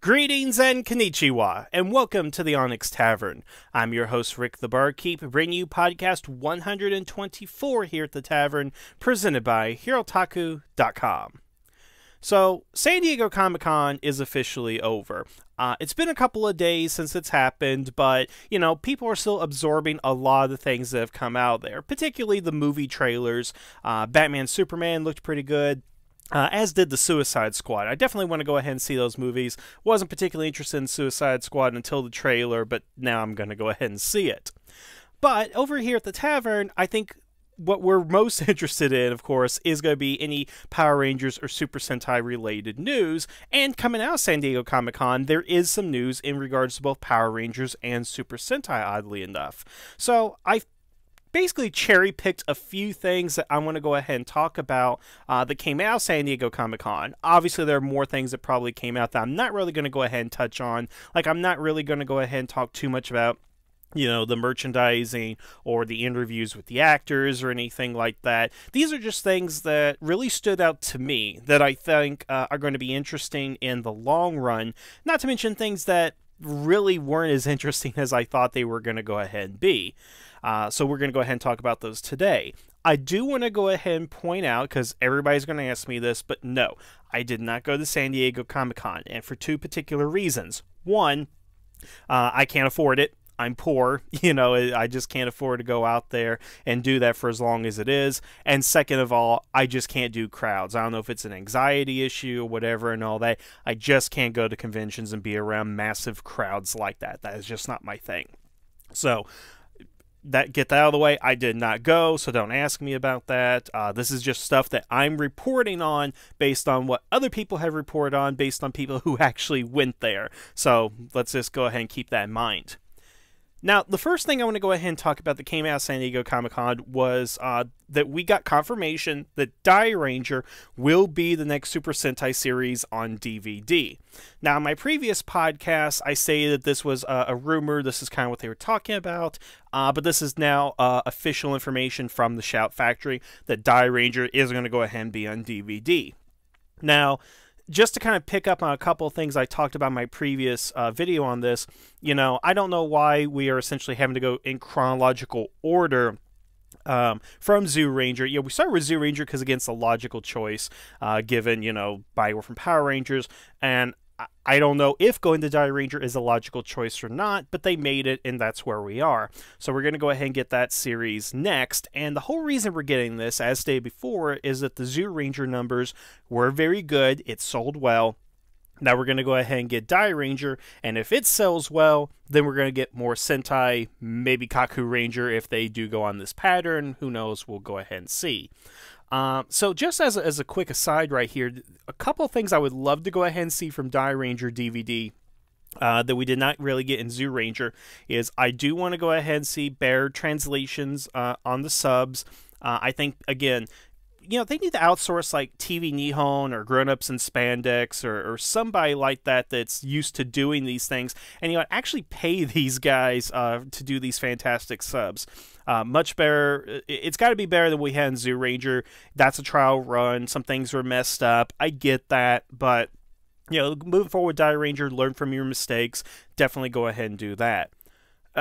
Greetings and konnichiwa, and welcome to the Onyx Tavern. I'm your host, Rick the Barkeep, bringing you podcast 124 here at the Tavern, presented by HeroTaku.com. So, San Diego Comic-Con is officially over. It's been a couple of days since it's happened, but, people are still absorbing a lot of the things that have come out there, particularly the movie trailers. Batman Superman looked pretty good. As did the Suicide Squad. I definitely want to go ahead and see those movies. Wasn't particularly interested in Suicide Squad until the trailer, but now I'm going to go ahead and see it. But over here at the Tavern, I think what we're most interested in, of course, is going to be any Power Rangers or Super Sentai related news. And coming out of San Diego Comic-Con, there is some news in regards to both Power Rangers and Super Sentai, oddly enough. So I basically cherry-picked a few things that I want to go ahead and talk about that came out of San Diego Comic-Con. Obviously, there are more things that probably came out that I'm not really going to go ahead and touch on. Like, I'm not really going to go ahead and talk too much about the merchandising or the interviews with the actors or anything like that. These are just things that really stood out to me that I think are going to be interesting in the long run. Not to mention things that really weren't as interesting as I thought they were going to go ahead and be. So we're going to go ahead and talk about those today. I do want to go ahead and point out, because everybody's going to ask me this, but no, I did not go to San Diego Comic-Con, and for two particular reasons. One, I can't afford it. I'm poor, I just can't afford to go out there and do that for as long as it is. And second of all, I just can't do crowds. I don't know if it's an anxiety issue or whatever and all that. I just can't go to conventions and be around massive crowds like that. That is just not my thing. So get that out of the way. I did not go, so don't ask me about that. This is just stuff that I'm reporting on based on what other people have reported on, based on people who actually went there. So let's just go ahead and keep that in mind. Now, the first thing I want to go ahead and talk about that came out of San Diego Comic-Con was that we got confirmation that Die Ranger will be the next Super Sentai series on DVD. Now, in my previous podcast, I say that this was a rumor. This is kind of what they were talking about. But this is now official information from the Shout Factory that Die Ranger is going to go ahead and be on DVD. Now, just to kind of pick up on a couple of things I talked about in my previous video on this, I don't know why we are essentially having to go in chronological order from Zoo Ranger. We started with Zoo Ranger because, again, it's a logical choice given, Bioware from Power Rangers, and I don't know if going to Die Ranger is a logical choice or not, but they made it, and that's where we are. So we're going to go ahead and get that series next, and the whole reason we're getting this, as stated before, is that the Zoo Ranger numbers were very good. It sold well. Now we're going to go ahead and get Die Ranger, and if it sells well, then we're going to get more Sentai, maybe Kaku Ranger if they do go on this pattern. Who knows? We'll go ahead and see. So just as a quick aside right here, a couple of things I would love to go ahead and see from Die Ranger DVD that we did not really get in Zoo Ranger is I do want to go ahead and see better translations on the subs. I think, again, they need to outsource like TV Nihon or Grown Ups in Spandex or somebody like that that's used to doing these things, and actually pay these guys to do these fantastic subs. Much better. It's got to be better than we had in Zoo Ranger. That's a trial run. Some things were messed up. I get that, but moving forward, Die Ranger, learn from your mistakes. Definitely go ahead and do that.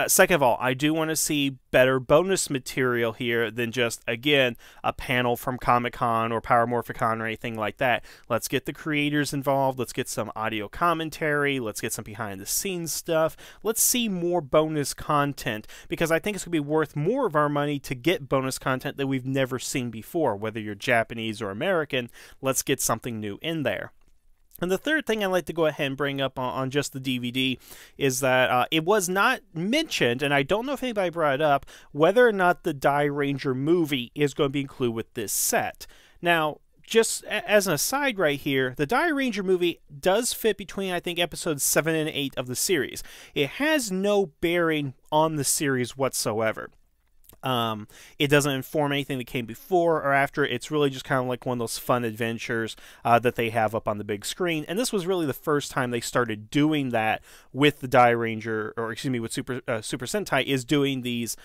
Second of all, I do want to see better bonus material here than just, again, a panel from Comic-Con or Power Morphicon or anything like that. Let's get the creators involved. Let's get some audio commentary. Let's get some behind-the-scenes stuff. Let's see more bonus content, because I think it's going to be worth more of our money to get bonus content that we've never seen before, whether you're Japanese or American. Let's get something new in there. And the third thing I'd like to go ahead and bring up on just the DVD is that it was not mentioned, and I don't know if anybody brought it up, whether or not the Die Ranger movie is going to be included with this set. Now, just as an aside right here, the Die Ranger movie does fit between, I think, episodes 7 and 8 of the series. It has no bearing on the series whatsoever. It doesn't inform anything that came before or after. It's really just kind of like one of those fun adventures that they have up on the big screen. And this was really the first time they started doing that with the Dairanger, or excuse me, with Super Sentai, is doing these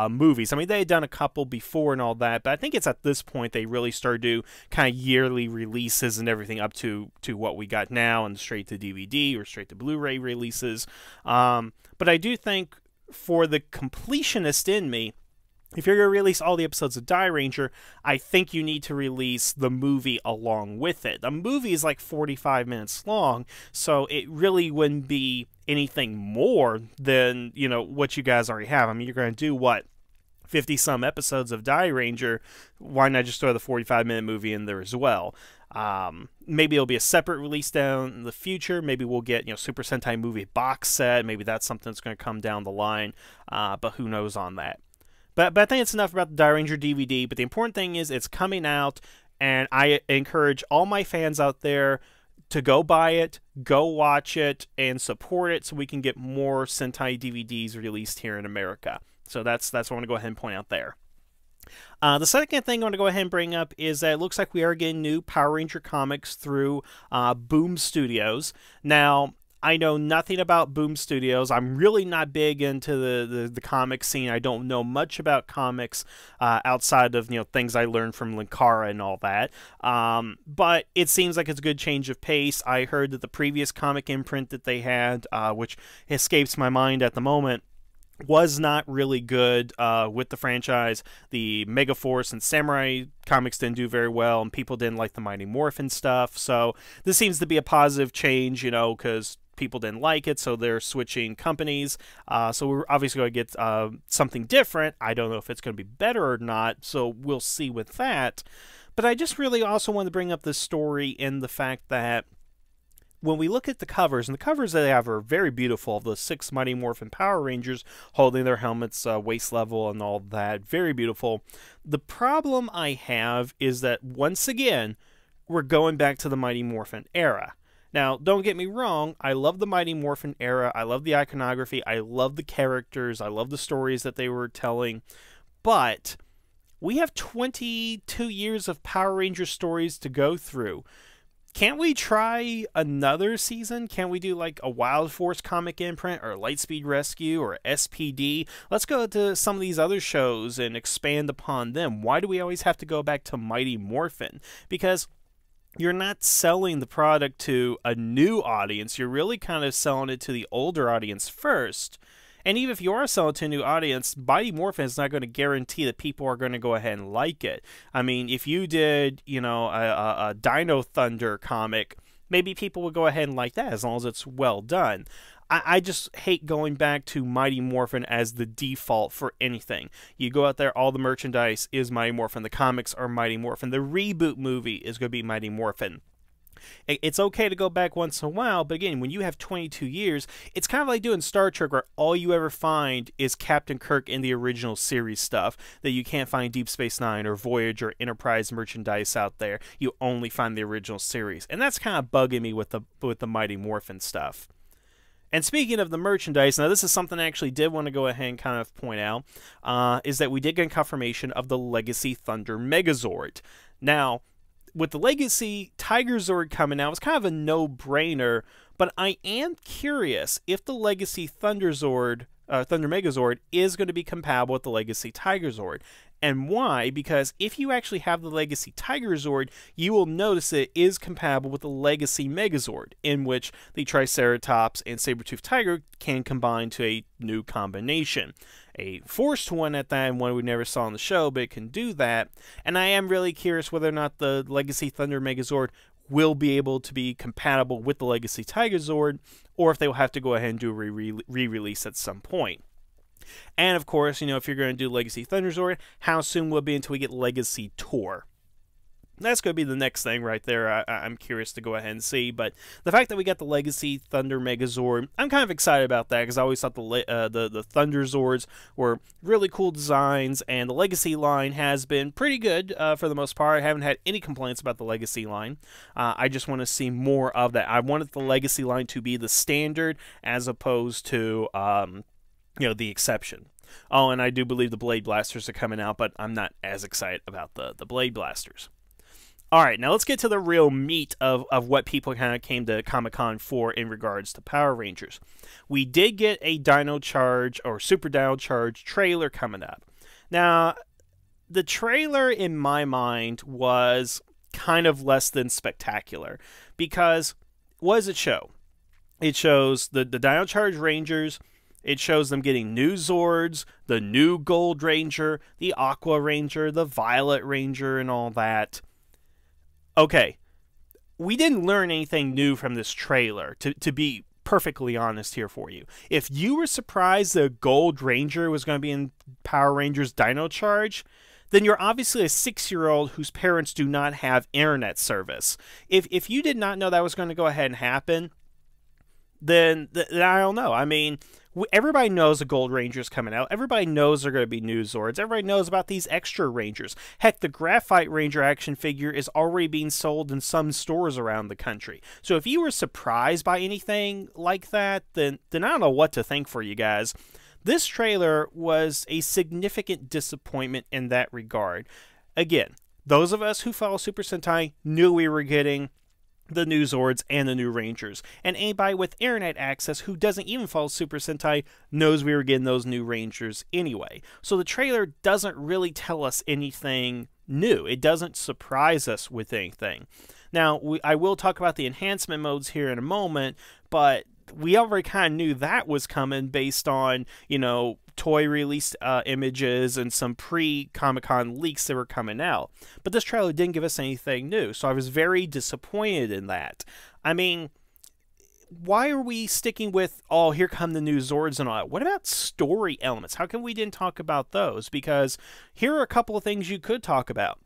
movies. I mean, they had done a couple before and all that, but I think it's at this point they really started to do kind of yearly releases and everything up to what we got now, and straight to DVD or straight to Blu-ray releases. But I do think, for the completionist in me, if you're going to release all the episodes of Dairanger, I think you need to release the movie along with it. The movie is like 45 minutes long, so it really wouldn't be anything more than, you know, what you guys already have. I mean, you're going to do, what, 50-some episodes of Dairanger? Why not just throw the 45-minute movie in there as well? Maybe it'll be a separate release down in the future. Maybe we'll get, you know, Super Sentai movie box set. Maybe that's something that's going to come down the line, but who knows on that. But I think it's enough about the Dairanger DVD, but the important thing is it's coming out, and I encourage all my fans out there to go buy it, go watch it, and support it so we can get more Sentai DVDs released here in America. So that's what I want to go ahead and point out there. The second thing I want to go ahead and bring up is that it looks like we are getting new Power Ranger comics through Boom Studios. Now, I know nothing about Boom Studios. I'm really not big into the comic scene. I don't know much about comics outside of, you know, things I learned from Linkara and all that. But it seems like it's a good change of pace. I heard that the previous comic imprint that they had, which escapes my mind at the moment, was not really good with the franchise. The Megaforce and Samurai comics didn't do very well, and people didn't like the Mighty Morphin stuff. So this seems to be a positive change, you know, because people didn't like it, so they're switching companies. So we're obviously going to get something different. I don't know if it's going to be better or not, so we'll see with that. But I just really also want to bring up this story in the fact that when we look at the covers, and the covers that they have are very beautiful, of the 6 Mighty Morphin Power Rangers holding their helmets waist level and all that, very beautiful. The problem I have is that, once again, we're going back to the Mighty Morphin era. Now, don't get me wrong, I love the Mighty Morphin era, I love the iconography, I love the characters, I love the stories that they were telling, but we have 22 years of Power Ranger stories to go through. Can't we try another season? Can't we do like a Wild Force comic imprint, or Lightspeed Rescue, or SPD? Let's go to some of these other shows and expand upon them. Why do we always have to go back to Mighty Morphin? Because you're not selling the product to a new audience. You're really kind of selling it to the older audience first. And even if you are selling to a new audience, Mighty Morphin is not going to guarantee that people are going to go ahead and like it. I mean, if you did, you know, a Dino Thunder comic, maybe people would go ahead and like that as long as it's well done. I just hate going back to Mighty Morphin as the default for anything. You go out there, all the merchandise is Mighty Morphin. The comics are Mighty Morphin. The reboot movie is going to be Mighty Morphin. It's okay to go back once in a while, but again, when you have 22 years, it's kind of like doing Star Trek, where all you ever find is Captain Kirk in the original series stuff, that you can't find Deep Space Nine or Voyager or Enterprise merchandise out there. You only find the original series, and that's kind of bugging me with the Mighty Morphin stuff. And speaking of the merchandise, now this is something I actually did want to go ahead and kind of point out, is that we did get confirmation of the Legacy Thunder Megazord. Now, with the Legacy Tiger Zord coming out, it's kind of a no-brainer, but I am curious if the Legacy Thunder Megazord is going to be compatible with the Legacy Tiger Zord. And why? Because if you actually have the Legacy Tiger Zord, you will notice it is compatible with the Legacy Megazord, in which the Triceratops and Saber-Tooth Tiger can combine to a new combination. A forced one at that, and one we never saw on the show, but it can do that. And I am really curious whether or not the Legacy Thunder Megazord will be able to be compatible with the Legacy Tiger Zord, or if they will have to go ahead and do a re-release at some point. And of course, you know, if you're going to do Legacy Thunder Zord, how soon will it be until we get Legacy Tor? That's going to be the next thing right there. I'm curious to go ahead and see. But the fact that we got the Legacy Thunder Megazord, I'm kind of excited about that, because I always thought the Thunder Zords were really cool designs, and the Legacy line has been pretty good for the most part. I haven't had any complaints about the Legacy line. I just want to see more of that. I wanted the Legacy line to be the standard as opposed to, you know, the exception. Oh, and I do believe the Blade Blasters are coming out, but I'm not as excited about the Blade Blasters. All right, now let's get to the real meat of what people kind of came to Comic-Con for in regards to Power Rangers. We did get a Dino Charge or Super Dino Charge trailer coming up. Now, the trailer in my mind was kind of less than spectacular because what does it show? It shows the Dino Charge Rangers. It shows them getting new Zords, the new Gold Ranger, the Aqua Ranger, the Violet Ranger, and all that. Okay, we didn't learn anything new from this trailer, to be perfectly honest here for you. If you were surprised the Gold Ranger was going to be in Power Rangers Dino Charge, then you're obviously a 6-year-old whose parents do not have internet service. If you did not know that was going to go ahead and happen, then I don't know. I mean, everybody knows the Gold Ranger's coming out. Everybody knows they're going to be new Zords. Everybody knows about these extra Rangers. Heck, the Graphite Ranger action figure is already being sold in some stores around the country. So if you were surprised by anything like that, then I don't know what to think for you guys. This trailer was a significant disappointment in that regard. Again, those of us who follow Super Sentai knew we were getting the new Zords and the new Rangers. And anybody with internet access who doesn't even follow Super Sentai knows we were getting those new Rangers anyway. So the trailer doesn't really tell us anything new. It doesn't surprise us with anything. Now, I will talk about the enhancement modes here in a moment, but we already kind of knew that was coming based on, toy release images and some pre-Comic-Con leaks that were coming out. But this trailer didn't give us anything new, so I was very disappointed in that. I mean, why are we sticking with, oh, here come the new Zords and all that? What about story elements? How come we didn't talk about those? Because here are a couple of things you could talk about.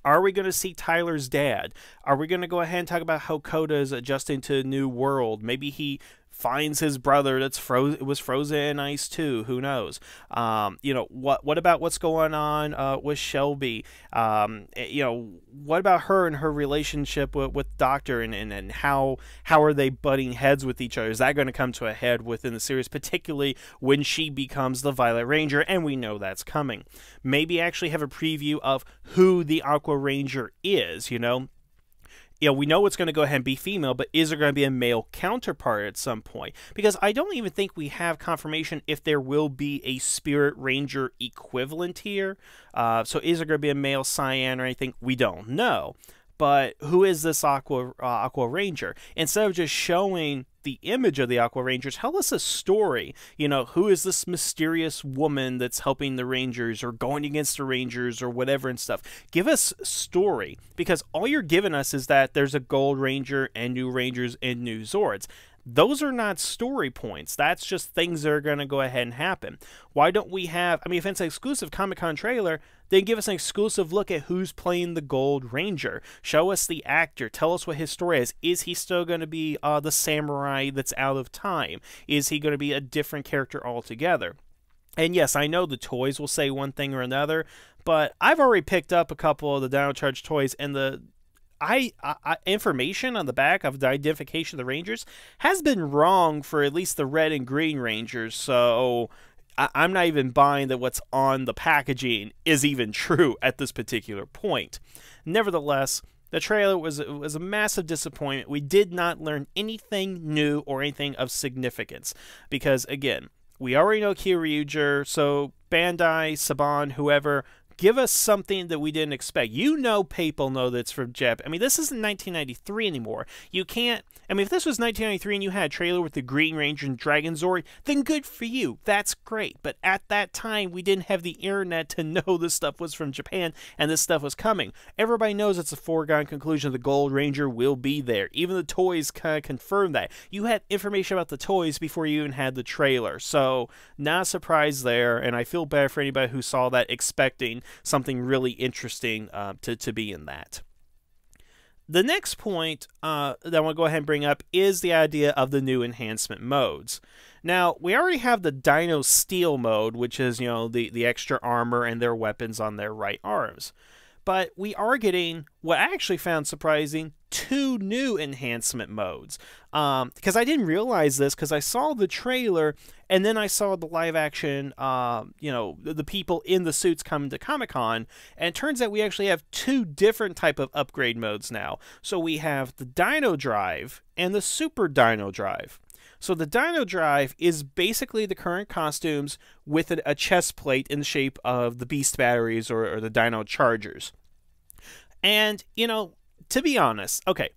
Are we going to see Tyler's dad? Are we going to go ahead and talk about how Koda is adjusting to a new world? Maybe he finds his brother that's was frozen in ice too. Who knows? What about what's going on with Shelby? What about her and her relationship with Doctor and how are they butting heads with each other? Is that going to come to a head within the series, particularly when she becomes the Violet Ranger? And we know that's coming. Maybe actually have a preview of who the Aqua Ranger is. We know it's going to go ahead and be female, but is there going to be a male counterpart at some point? Because I don't even think we have confirmation if there will be a Spirit Ranger equivalent here. So is there going to be a male Cyan or anything? We don't know. But who is this Aqua Ranger? Instead of just showing the image of the Aqua Rangers, tell us a story. Who is this mysterious woman that's helping the Rangers or going against the Rangers or whatever and stuff? Give us story, because all you're giving us is that there's a Gold Ranger and new Rangers and new Zords. Those are not story points. That's just things that are going to go ahead and happen. Why don't we have, if it's an exclusive Comic-Con trailer, then give us an exclusive look at who's playing the Gold Ranger. Show us the actor. Tell us what his story is. Is he still going to be the samurai that's out of time? Is he going to be a different character altogether? And yes, I know the toys will say one thing or another, but I've already picked up a couple of the Dino Charge toys, and the information on the back of the identification of the Rangers has been wrong for at least the Red and Green Rangers, so I'm not even buying that what's on the packaging is even true at this particular point. Nevertheless, the trailer was a massive disappointment. We did not learn anything new or anything of significance, because again, we already know Kyoryuger, so Bandai, Saban, whoever, give us something that we didn't expect. People know that's from Japan. This isn't 1993 anymore. You can't, if this was 1993 and you had a trailer with the Green Ranger and Dragon Zord, then good for you. That's great. But at that time, we didn't have the internet to know this stuff was from Japan and this stuff was coming. Everybody knows it's a foregone conclusion the Gold Ranger will be there. Even the toys kind of confirm that. You had information about the toys before you even had the trailer. So, not a surprise there, and I feel bad for anybody who saw that expecting something really interesting to be in that. The next point that I want to go ahead and bring up is the idea of the new enhancement modes. Now, we already have the Dino Steel mode, which is, the extra armor and their weapons on their right arms. but we are getting what I actually found surprising, 2 new enhancement modes. Because I didn't realize this, because I saw the trailer and then I saw the live action, the people in the suits coming to Comic-Con, and it turns out we actually have 2 different type of upgrade modes now. So we have the Dino Drive and the Super Dino Drive. So the Dino Drive is basically the current costumes with a chest plate in the shape of the Beast Batteries or the Dino Chargers. And, to be honest, okay,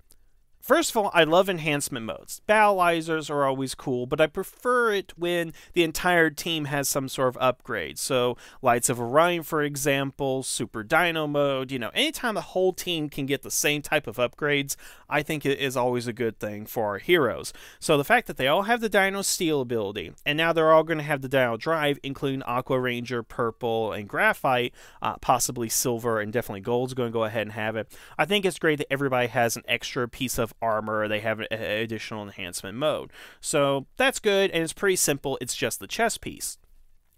first of all, I love enhancement modes. Battleizers are always cool, but I prefer it when the entire team has some sort of upgrade. So, Lights of Orion, for example, Super Dino mode, anytime the whole team can get the same type of upgrades, I think it is always a good thing for our heroes. So the fact that they all have the Dino Steel ability, and now they're all going to have the Dino Drive, including Aqua Ranger, Purple, and Graphite, possibly Silver, and definitely Gold's going to go ahead and have it. I think it's great that everybody has an extra piece of armor. They have an additional enhancement mode. So that's good, and it's pretty simple. It's just the chest piece.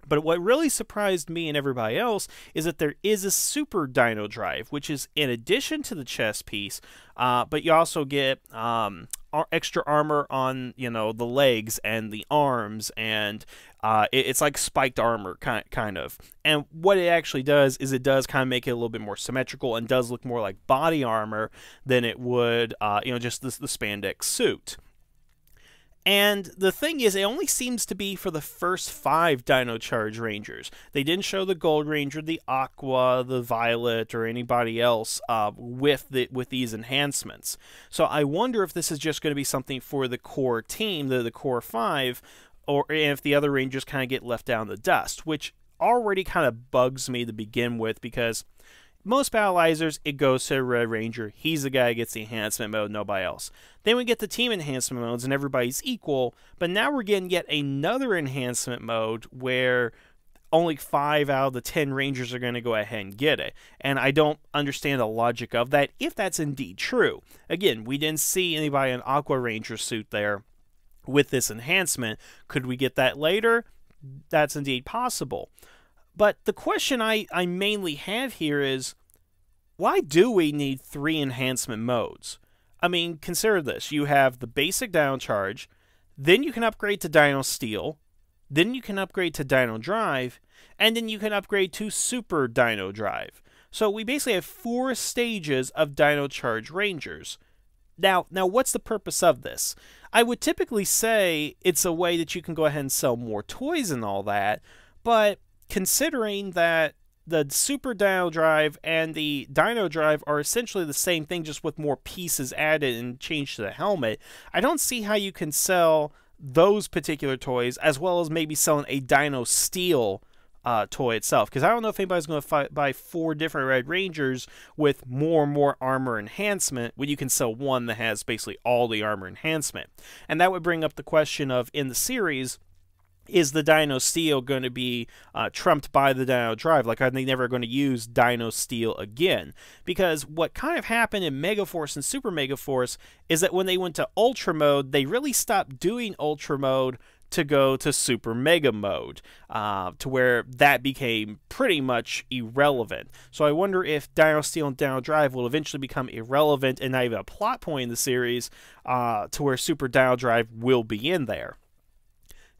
But what really surprised me and everybody else is that there is a Super Dino Drive, which is in addition to the chest piece, but you also get extra armor on, the legs and the arms, and it's like spiked armor, kind of. And what it actually does is it does kind of make it a little bit more symmetrical and does look more like body armor than it would, just the spandex suit. And the thing is, it only seems to be for the first 5 Dino Charge Rangers. They didn't show the Gold Ranger, the Aqua, the Violet, or anybody else with these enhancements. So I wonder if this is just going to be something for the core team, the core 5, or if the other Rangers kind of get left down in the dust, which already kind of bugs me to begin with, because most Battleizers, it goes to the Red Ranger. He's the guy who gets the enhancement mode, nobody else. Then we get the team enhancement modes, and everybody's equal. But now we're getting yet another enhancement mode where only 5 out of the 10 Rangers are going to go ahead and get it. And I don't understand the logic of that, if that's indeed true. Again, we didn't see anybody in Aqua Ranger suit there with this enhancement. Could we get that later? That's indeed possible. But the question I mainly have here is, why do we need 3 enhancement modes? I mean, consider this. You have the basic Dino Charge, then you can upgrade to Dino Steel, then you can upgrade to Dino Drive, and then you can upgrade to Super Dino Drive. So we basically have 4 stages of Dino Charge Rangers. Now, what's the purpose of this? I would typically say it's a way that you can go ahead and sell more toys and all that, but considering that the Super Dino Drive and the Dino Drive are essentially the same thing, just with more pieces added and changed to the helmet, I don't see how you can sell those particular toys as well as maybe selling a Dino Steel toy itself. Because I don't know if anybody's going to buy 4 different Red Rangers with more and more armor enhancement when you can sell one that has basically all the armor enhancement. And that would bring up the question of, in the series, is the Dino Steel going to be trumped by the Dino Drive? Like, are they never going to use Dino Steel again? Because what kind of happened in Megaforce and Super Megaforce is that when they went to Ultra Mode, they really stopped doing Ultra Mode to go to Super Mega Mode, to where that became pretty much irrelevant. So I wonder if Dino Steel and Dino Drive will eventually become irrelevant and not even a plot point in the series, to where Super Dino Drive will be in there.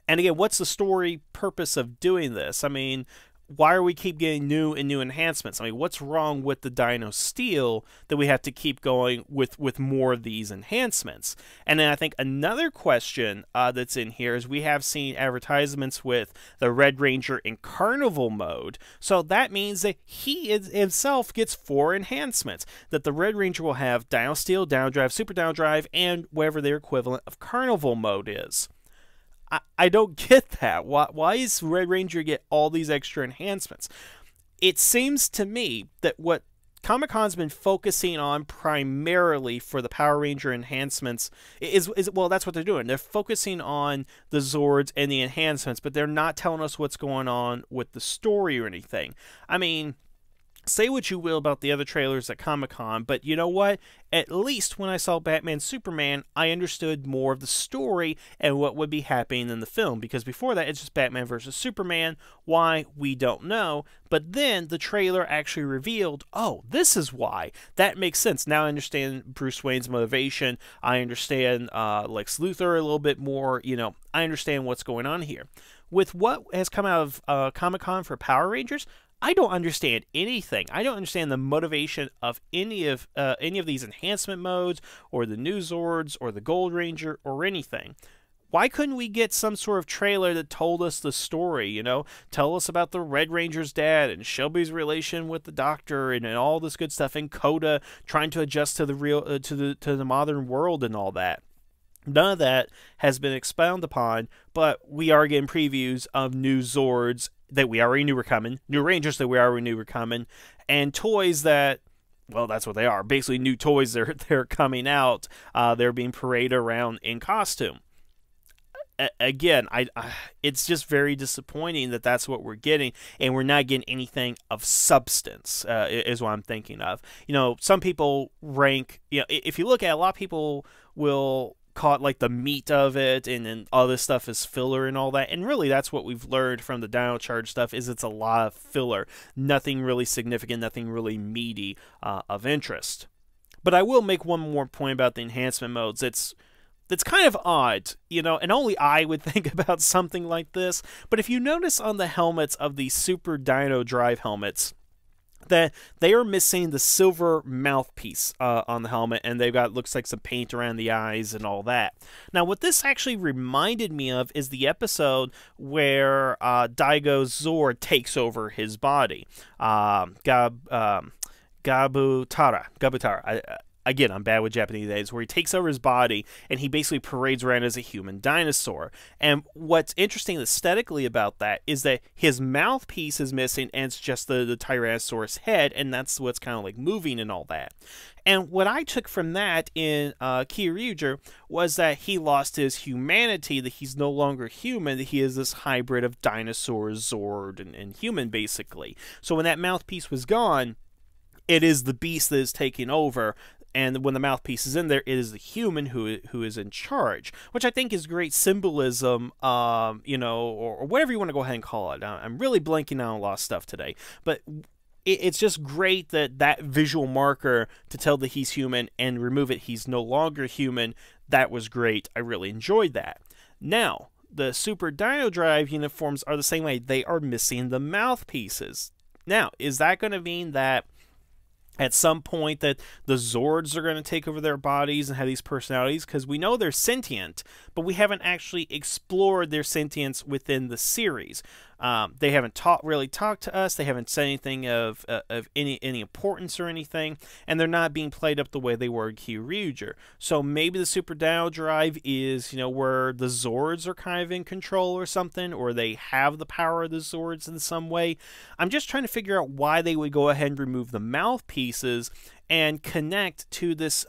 And again, what's the story purpose of doing this? I mean, why are we keep getting new and new enhancements? I mean, what's wrong with the Dino Steel that we have to keep going with more of these enhancements? And then I think another question that's in here is we have seen advertisements with the Red Ranger in Carnival mode. So that means that he himself gets 4 enhancements. That the Red Ranger will have Dino Steel, Dino Drive, Super Dino Drive, and whatever their equivalent of Carnival mode is. I don't get that. Why is Red Ranger get all these extra enhancements? It seems to me that what Comic-Con's been focusing on primarily for the Power Ranger enhancements is well, that's what they're doing. They're focusing on the Zords and the enhancements, but they're not telling us what's going on with the story or anything. I mean, say what you will about the other trailers at Comic-Con, but you know what? At least when I saw Batman Superman, I understood more of the story and what would be happening in the film, because before that, it's just Batman versus Superman. Why? We don't know. But then the trailer actually revealed, oh, this is why. That makes sense. Now I understand Bruce Wayne's motivation. I understand Lex Luthor a little bit more. You know, I understand what's going on here. With what has come out of Comic-Con for Power Rangers, I don't understand anything. I don't understand the motivation of any of these enhancement modes, or the new Zords, or the Gold Ranger, or anything. Why couldn't we get some sort of trailer that told us the story? You know, tell us about the Red Ranger's dad and Shelby's relation with the Doctor, and all this good stuff, and Coda trying to adjust to the real to the modern world and all that. None of that has been expounded upon, but we are getting previews of new Zords that we already knew were coming, new Rangers that we already knew were coming, and toys that, well, that's what they are. Basically, new toys they're coming out. They're being paraded around in costume. Again, it's just very disappointing that that's what we're getting, and we're not getting anything of substance, is what I'm thinking of. You know, some people rank, you know, if you look at it, a lot of people will call it like the meat of it, and then all this stuff is filler and all that, and really that's what we've learned from the Dino Charge stuff, is it's a lot of filler. Nothing really significant, nothing really meaty of interest. But I will make one more point about the enhancement modes. It's kind of odd, you know, and only I would think about something like this. But if you notice on the helmets of the Super Dino Drive helmets, that they are missing the silver mouthpiece on the helmet, and they've got, looks like, some paint around the eyes and all that. Now, what this actually reminded me of is the episode where Daigo's Zord takes over his body. Gabutara. Again, I'm bad with Japanese names, where he takes over his body and he basically parades around as a human dinosaur. And what's interesting aesthetically about that is that his mouthpiece is missing, and it's just the Tyrannosaurus head, and that's what's kind of like moving and all that. And what I took from that in Kyoryuger was that he lost his humanity, that he's no longer human, that he is this hybrid of dinosaur, Zord, and human, basically. So when that mouthpiece was gone, it is the beast that is taking over. And when the mouthpiece is in there, it is the human who is in charge, which I think is great symbolism, you know, or whatever you want to go ahead and call it. I'm really blanking on a lot of stuff today, but it's just great that visual marker to tell that he's human and remove it, he's no longer human. That was great. I really enjoyed that. Now, the Super Dino Drive uniforms are the same way. They are missing the mouthpieces. Now, is that going to mean that at some point that the Zords are going to take over their bodies and have these personalities? Because we know they're sentient, but we haven't actually explored their sentience within the series. They haven't really talked to us. They haven't said anything of any importance or anything, and they're not being played up the way they were in Kyoryuger. So maybe the Super Dino Drive is, you know, where the Zords are kind of in control or something, or they have the power of the Zords in some way. I'm just trying to figure out why they would go ahead and remove the mouthpieces and connect to this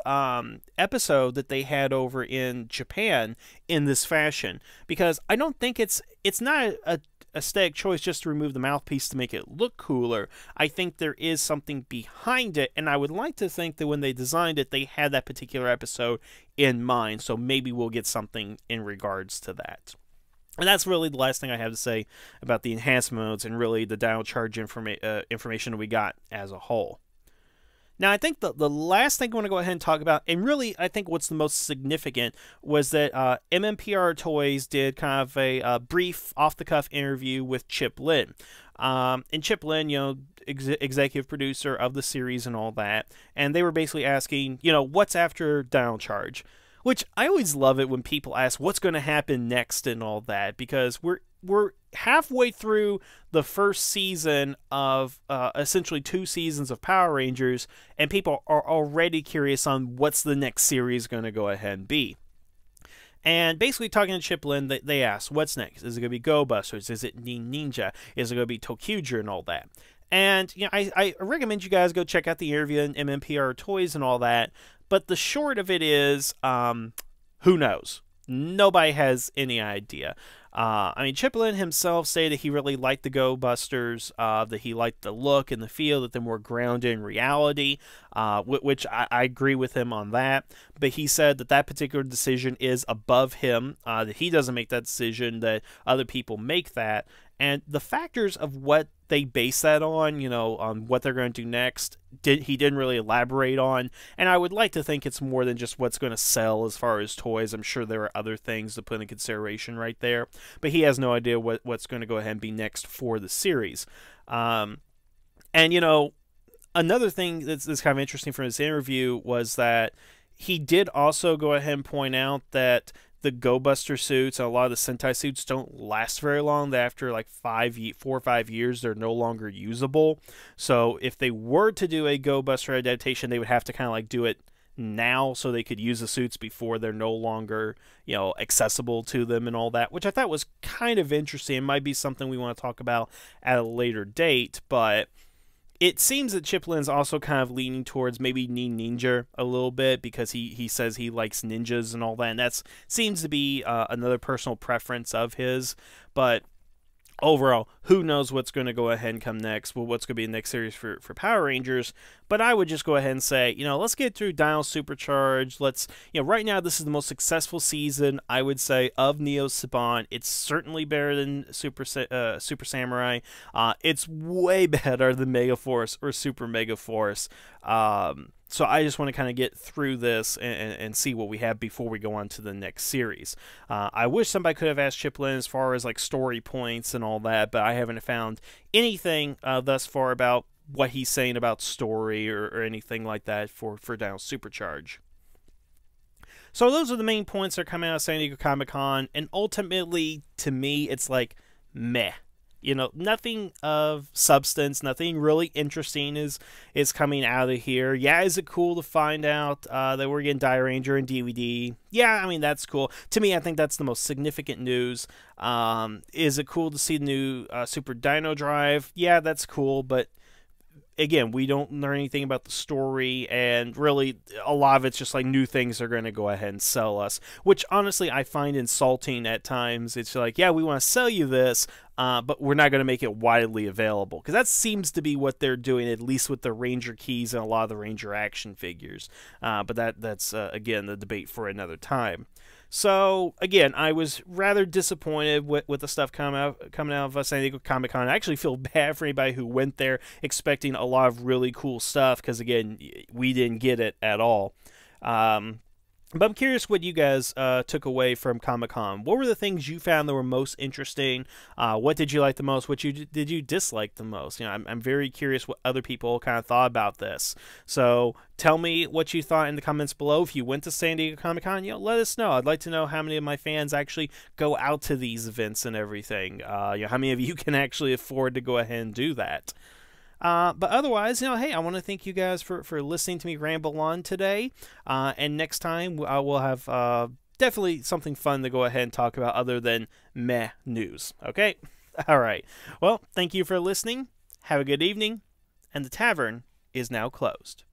episode that they had over in Japan in this fashion, because I don't think it's not a aesthetic choice just to remove the mouthpiece to make it look cooler. I think there is something behind it, and I would like to think that when they designed it, they had that particular episode in mind, so maybe we'll get something in regards to that. And that's really the last thing I have to say about the enhancement modes and really the Dino Charge information we got as a whole. Now, I think the last thing I want to go ahead and talk about, and really I think what's the most significant, was that MMPR Toys did kind of a brief, off-the-cuff interview with Chip Lynn. And Chip Lynn, you know, executive producer of the series and all that, and they were basically asking, you know, what's after Dino Charge? Which I always love it when people ask what's going to happen next and all that, because we're halfway through the first season of essentially 2 seasons of Power Rangers, and people are already curious on what's the next series going to go ahead and be. And basically talking to Chip Lynn, they asked, what's next? Is it going to be Go Busters? Is it Ninja? Is it going to be Tokyuger and all that? And you know, I recommend you guys go check out the interview in MMPR Toys and all that. But the short of it is, who knows? nobody has any idea. I mean, Chiplin himself stated he really liked the Go Busters, that he liked the look and the feel, that they're more grounded in reality, which I agree with him on that. But he said that that particular decision is above him, that he doesn't make that decision, that other people make that. And the factors of what they base that on, you know, on what they're going to do next, he didn't really elaborate on. And I would like to think it's more than just what's going to sell as far as toys. I'm sure there are other things to put in consideration right there. But he has no idea what's going to go ahead and be next for the series. And, you know, another thing that's kind of interesting from this interview was that he did also go ahead and point out that the Go Buster suits and a lot of the Sentai suits don't last very long. That after like 4 or 5 years, they're no longer usable. So if they were to do a Go Buster adaptation, they would have to kind of like do it now so they could use the suits before they're no longer, you know, accessible to them and all that, which I thought was kind of interesting. It might be something we want to talk about at a later date, but it seems that Chiplin's also kind of leaning towards maybe Ninja a little bit, because he says he likes ninjas and all that, and that seems to be another personal preference of his. But overall, who knows what's going to go ahead and come next, well, what's going to be the next series for Power Rangers. But I would just go ahead and say, you know, let's get through Dino Supercharge. Let's, you know, right now this is the most successful season, I would say, of Neo Saban. It's certainly better than Super Samurai. It's way better than Mega Force or Super Mega Force. So I just want to kind of get through this and see what we have before we go on to the next series. I wish somebody could have asked Chiplin as far as like story points and all that, but I haven't found anything thus far about what he's saying about story or anything like that for Dino Supercharge. So those are the main points that are coming out of San Diego Comic-Con, and ultimately, to me, it's like, meh. You know, nothing of substance, nothing really interesting is coming out of here. Yeah, is it cool to find out that we're getting Die Ranger and DVD? Yeah, I mean, that's cool. To me, I think that's the most significant news. Is it cool to see the new Super Dino Drive? Yeah, that's cool, but again, we don't learn anything about the story, and really a lot of it's just like new things are going to go ahead and sell us, which honestly I find insulting at times. It's like, yeah, we want to sell you this, but we're not going to make it widely available, because that seems to be what they're doing, at least with the Ranger keys and a lot of the Ranger action figures. But that's again, the debate for another time. So, again, I was rather disappointed with the stuff coming out of San Diego Comic-Con. I actually feel bad for anybody who went there expecting a lot of really cool stuff, because, again, we didn't get it at all. But I'm curious what you guys took away from Comic-Con. What were the things you found that were most interesting? What did you like the most? What did you dislike the most? You know, I'm very curious what other people kind of thought about this. So tell me what you thought in the comments below. If you went to San Diego Comic-Con, you know, let us know. I'd like to know how many of my fans actually go out to these events and everything. You know, how many of you can actually afford to go ahead and do that? But otherwise, you know, hey, I want to thank you guys for listening to me ramble on today. And next time, we'll have definitely something fun to go ahead and talk about other than meh news. Okay? All right. Well, thank you for listening. Have a good evening. And the tavern is now closed.